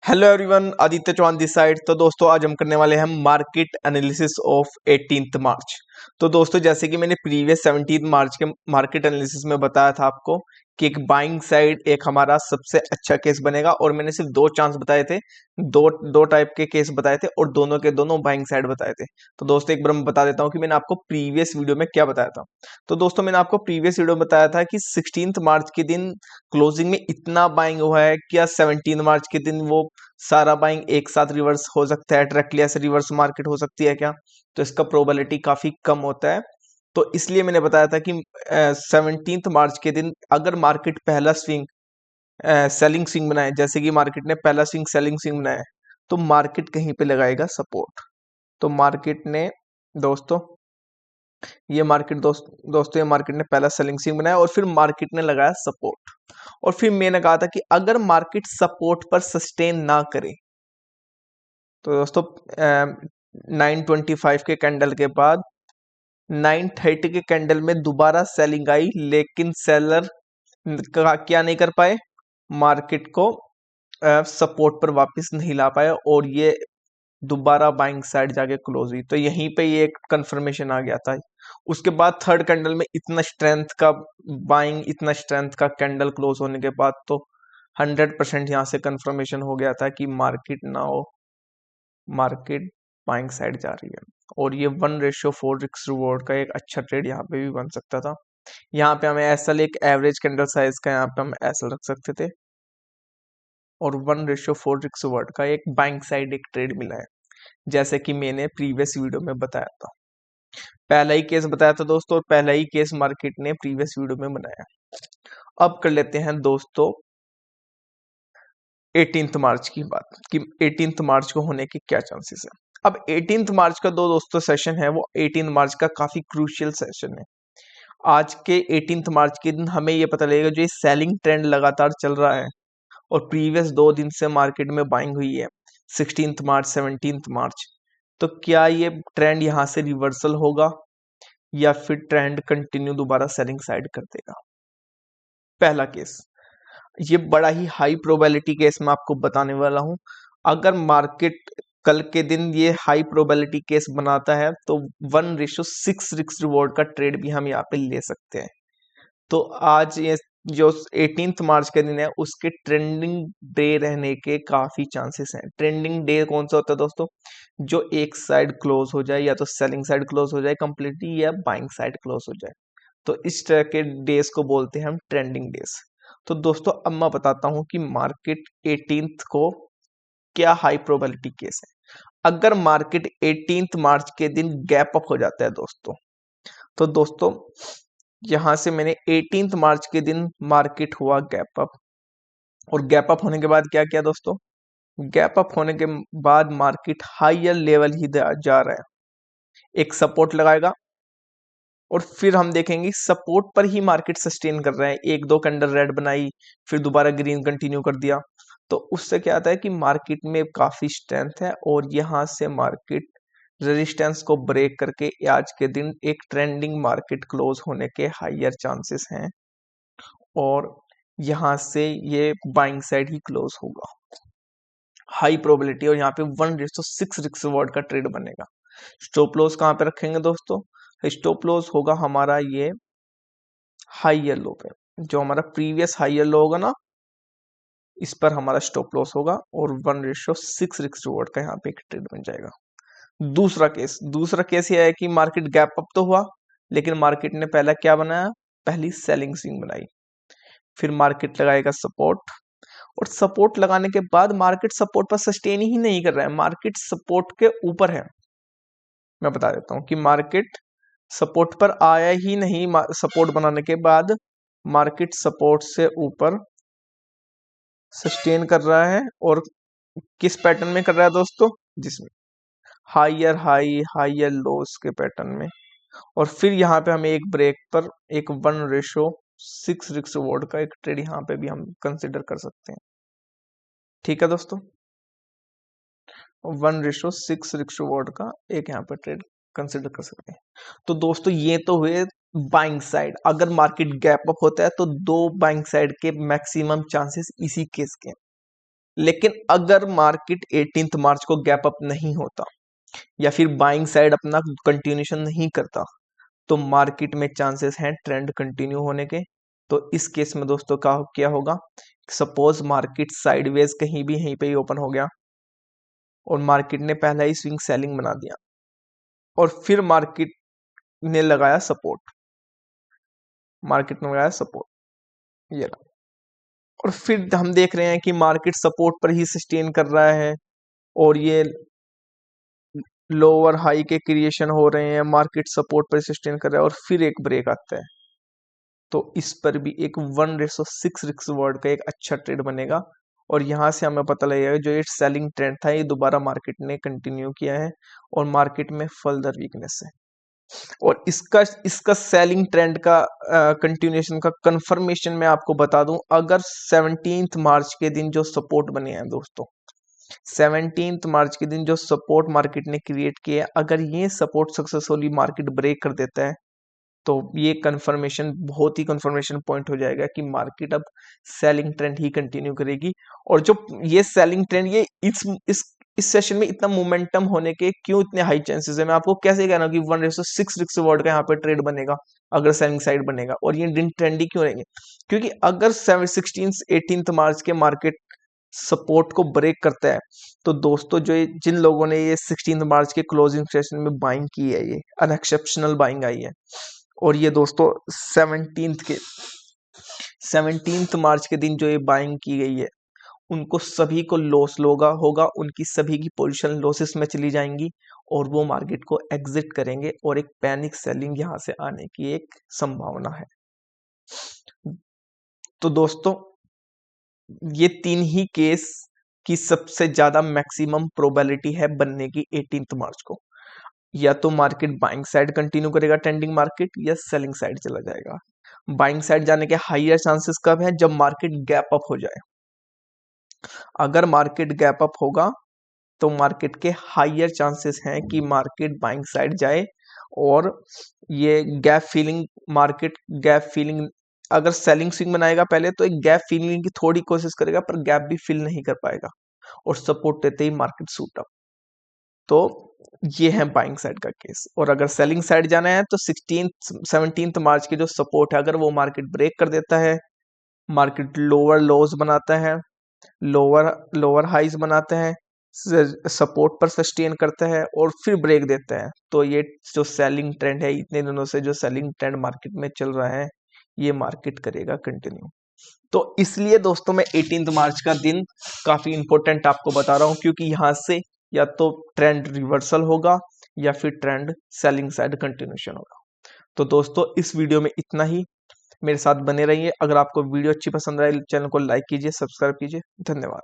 Hello everyone, Aditya Chauhan this side. तो दोस्तों आज हम करने वाले हैं मार्केट एनालिसिस ऑफ 18th मार्च। तो दोस्तों जैसे कि मैंने प्रीवियस 17 मार्च के मार्केट एनालिसिस में बताया था आपको कि एक बाइंग साइड एक हमारा सबसे अच्छा केस बनेगा, और मैंने सिर्फ दो चांस बताए थे, दो दो टाइप के केस बताए थे और दोनों के दोनों बाइंग साइड बताए थे। तो दोस्तों एक बार मैं बता देता हूँ कि मैंने आपको प्रीवियस वीडियो में क्या बताया था। तो दोस्तों मैंने आपको प्रीवियस वीडियो में बताया था कि 16th मार्च के दिन क्लोजिंग में इतना बाइंग हुआ है, क्या 17 मार्च के दिन वो सारा बाइंग एक साथ रिवर्स हो सकता है, डायरेक्टली ऐसे रिवर्स मार्केट हो सकती है क्या? तो इसका प्रोबेबिलिटी काफी कम होता है। तो इसलिए मैंने बताया था कि 17 मार्च के दिन अगर मार्केट पहला स्विंग सेलिंग स्विंग बनाए, जैसे कि मार्केट ने पहला स्विंग सेलिंग स्विंग बनाया, तो मार्केट कहीं पे लगाएगा सपोर्ट। तो मार्केट ने दोस्तों ये मार्केट दोस्तों ये मार्केट ने पहला सेलिंग स्विंग बनाया और फिर मार्केट ने लगाया सपोर्ट। और फिर मैंने कहा था कि अगर मार्केट सपोर्ट पर सस्टेन ना करे, तो दोस्तों 925 के कैंडल के बाद 930 के कैंडल में दोबारा सेलिंग आई, लेकिन सेलर क्या नहीं कर पाए, मार्केट को सपोर्ट पर वापस नहीं ला पाए और ये दोबारा बाइंग साइड जाके क्लोज हुई। तो यहीं पे ये एक कंफर्मेशन आ गया था। उसके बाद थर्ड कैंडल में इतना स्ट्रेंथ का बाइंग, इतना स्ट्रेंथ का कैंडल क्लोज होने के बाद तो 100% यहाँ से कंफर्मेशन हो गया था कि मार्केट ना हो, मार्केट बाइंग साइड जा रही है। और ये 1:4 रिस्क रिवॉर्ड का एक अच्छा ट्रेड यहाँ पे भी बन सकता था। यहाँ पे हमें एसएल एक एवरेज कैंडल साइज का यहाँ पे हम एसएल रख सकते थे, और 1:4 रिस्क रिवॉर्ड का एक बाइंग साइड एक ट्रेड मिला है, जैसे कि मैंने प्रीवियस वीडियो में बताया था। पहला ही केस बताया था दोस्तों, और पहला ही केस मार्केट ने प्रीवियस वीडियो में बनाया। अब कर लेते हैं दोस्तों 18th मार्च की बात कि 18th मार्च को होने के क्या चांसेस है। अब 18th मार्च का दो दोस्तों सेशन है, वो 18 मार्च का काफी क्रूशियल सेशन है। आज के 18th मार्च के दिन हमें ये पता लगेगा जो ये सेलिंग ट्रेंड लगातार चल रहा है और प्रीवियस 2 दिन से मार्केट में बाइंग हुई है, 16th मार्च 17th मार्च, तो क्या ये ट्रेंड यहाँ से रिवर्सल होगा या फिर ट्रेंड कंटिन्यू दोबारा सेलिंग साइड कर देगा। पहला केस, ये बड़ा ही हाई प्रोबेबिलिटी केस मैं आपको बताने वाला हूं। अगर मार्केट कल के दिन ये हाई प्रोबेबिलिटी केस बनाता है तो 1:6 रिस्क रिवॉर्ड का ट्रेड भी हम यहाँ पे ले सकते हैं। तो आज ये जो 18th मार्च का दिन है उसके ट्रेंडिंग डे रहने के काफी चांसेस हैं। ट्रेंडिंग डे कौन सा होता है दोस्तों? जो एक साइड क्लोज हो जाए, या तो सेलिंग साइड क्लोज हो जाए कंप्लीटली या बाइंग साइड क्लोज हो जाए। तो इस तरह के डेज को बोलते हैं हम ट्रेंडिंग डेज। तो दोस्तों अब मैं बताता हूं कि मार्केट 18th को क्या हाई प्रोबेबिलिटी केस है। अगर मार्केट 18th मार्च के दिन गैप अप हो जाता है दोस्तों, तो दोस्तों यहां से मैंने 18th मार्च के दिन मार्केट हुआ गैप अप, और गैप अप होने के बाद क्या किया दोस्तों? गैप अप होने के बाद मार्केट हायर लेवल ही जा रहा है, एक सपोर्ट लगाएगा और फिर हम देखेंगे सपोर्ट पर ही मार्केट सस्टेन कर रहा है। एक दो कैंडल रेड बनाई, फिर दोबारा ग्रीन कंटिन्यू कर दिया, तो उससे क्या आता है कि मार्केट में काफी स्ट्रेंथ है और यहां से मार्केट रेजिस्टेंस को ब्रेक करके आज के दिन एक ट्रेंडिंग मार्केट क्लोज होने के हायर चांसेस हैं, और यहां से ये बाइंग साइड ही क्लोज होगा, हाई प्रोबेबिलिटी। और यहाँ पे 1:6 रिस्क रिवॉर्ड का ट्रेड बनेगा। स्टॉप लॉस कहाँ पे रखेंगे दोस्तों? स्टॉप लॉस होगा हमारा ये हाई लो पे, जो हमारा प्रीवियस हाई लो होगा ना, इस पर हमारा स्टॉप लॉस होगा, और 1:6 रिस्क रिवॉर्ड का यहाँ पे एक ट्रेड बन जाएगा। दूसरा केस ये है कि मार्केट गैप अप तो हुआ, लेकिन मार्केट ने पहला क्या बनाया? पहली सेलिंग स्विंग बनाई, फिर मार्केट लगाएगा सपोर्ट, और सपोर्ट लगाने के बाद मार्केट सपोर्ट पर सस्टेन ही नहीं कर रहा है, मार्केट सपोर्ट के ऊपर है। मैं बता देता हूं कि मार्केट सपोर्ट पर आया ही नहीं, सपोर्ट बनाने के बाद मार्केट सपोर्ट से ऊपर सस्टेन कर रहा है, और किस पैटर्न में कर रहा है दोस्तों? जिसमें हायर हाई हायर लोस के पैटर्न में। और फिर यहाँ पे हमें एक ब्रेक पर एक 1:6 रिस्क रिवॉर्ड का एक ट्रेड यहाँ पे भी हम कंसिडर कर सकते हैं। ठीक है दोस्तों, 1:6 रिस्क रिवॉर्ड का एक यहाँ पे ट्रेड कंसिडर कर सकते हैं। तो दोस्तों ये तो हुए बाइंग साइड। अगर मार्केट गैप अप होता है तो दो बाइंग साइड के मैक्सिमम चांसेस इसी केस के हैं। लेकिन अगर मार्केट 18 मार्च को गैप अप नहीं होता या फिर बाइंग साइड अपना कंटिन्यूशन नहीं करता, तो मार्केट में चांसेस हैं ट्रेंड कंटिन्यू होने के। तो इस केस में दोस्तों का क्या होगा, सपोज मार्केट साइडवेज कहीं भी यहीं पे ही ओपन हो गया और मार्केट ने पहला ही स्विंग सेलिंग बना दिया और फिर मार्केट ने लगाया सपोर्ट, ये रहा। और फिर हम देख रहे हैं कि मार्केट सपोर्ट पर ही सस्टेन कर रहा है और ये लोअर हाई के क्रिएशन हो रहे हैं, मार्केट सपोर्ट पर सस्टेन कर रहा है और फिर एक ब्रेक आता है। तो इस पर भी एक 1:6 रिस्क वर्ड का एक अच्छा ट्रेड बनेगा और यहाँ से हमें पता लगेगा जो ये सेलिंग ट्रेंड था ये दोबारा मार्केट ने कंटिन्यू किया है और मार्केट में फर्दर वीकनेस है। और इसका सेलिंग ट्रेंड का कंटिन्यूएशन का कंफर्मेशन मैं आपको बता दूं, अगर 17 मार्च के दिन जो सपोर्ट बने हैं दोस्तों, 17 मार्च के दिन जो सपोर्ट मार्केट ने क्रिएट किया है, अगर ये सपोर्ट सक्सेसफुली मार्केट ब्रेक कर देता है तो ये कंफर्मेशन बहुत ही कंफर्मेशन पॉइंट हो जाएगा कि मार्केट अब सेलिंग ट्रेंड ही कंटिन्यू करेगी। और जो ये सेलिंग ट्रेंड ये इस सेशन में इतना मोमेंटम होने के क्यों इतने हाई चांसेस है, मैं आपको कैसे कह रहा हूँ कि 1:6 रिस्क वर्ड का यहाँ पे ट्रेड बनेगा अगर सेलिंग साइड बनेगा। और ये दिन ट्रेंडी क्यों रहेंगे, क्योंकि अगर 18 मार्च के मार्केट सपोर्ट को ब्रेक करता है तो दोस्तों जिन लोगों ने ये 16 मार्च के क्लोजिंग सेशन में बाइंग की है, ये अनएक्सेप्शनल बाइंग आई है और ये दोस्तों 17 मार्च के दिन जो ये बाइंग की गई है उनको सभी को लॉस होगा, उनकी सभी की पोजीशन लॉसेस में चली जाएंगी और वो मार्केट को एग्जिट करेंगे और एक पैनिक सेलिंग यहां से आने की एक संभावना है। तो दोस्तों ये 3 ही केस की सबसे ज्यादा मैक्सिमम प्रोबेबिलिटी है बनने की 18 मार्च को, या तो मार्केट बाइंग साइड कंटिन्यू करेगा ट्रेंडिंग मार्केट या सेलिंग साइड चला जाएगा। बाइंग साइड जाने के हाईयर चांसेस कब है, जब मार्केट गैप अप हो जाए। अगर मार्केट गैप अप होगा तो मार्केट के हाईयर चांसेस हैं कि मार्केट बाइंग साइड जाए और ये मार्केट गैप फिलिंग अगर सेलिंग स्विंग बनाएगा पहले तो एक गैप फिलिंग की थोड़ी कोशिश करेगा पर गैप भी फिल नहीं कर पाएगा और सपोर्ट देते ही मार्केट सूट अप। तो ये है बाइंग साइड का केस। और अगर सेलिंग साइड जाना है तो 17 मार्च की जो सपोर्ट है अगर वो मार्केट ब्रेक कर देता है, मार्केट लोअर लोज बनाता है, लोअर हाइज बनाता है, सपोर्ट पर सस्टेन करता है और फिर ब्रेक देता है, तो ये जो सेलिंग ट्रेंड है इतने दिनों से जो सेलिंग ट्रेंड मार्केट में चल रहा है ये मार्केट करेगा कंटिन्यू। तो इसलिए दोस्तों मैं 18 मार्च का दिन काफी इंपॉर्टेंट आपको बता रहा हूं, क्योंकि यहां से या तो ट्रेंड रिवर्सल होगा या फिर ट्रेंड सेलिंग साइड कंटिन्यूशन होगा। तो दोस्तों इस वीडियो में इतना ही, मेरे साथ बने रहिए। अगर आपको वीडियो अच्छी पसंद आए चैनल को लाइक कीजिए, सब्सक्राइब कीजिए। धन्यवाद।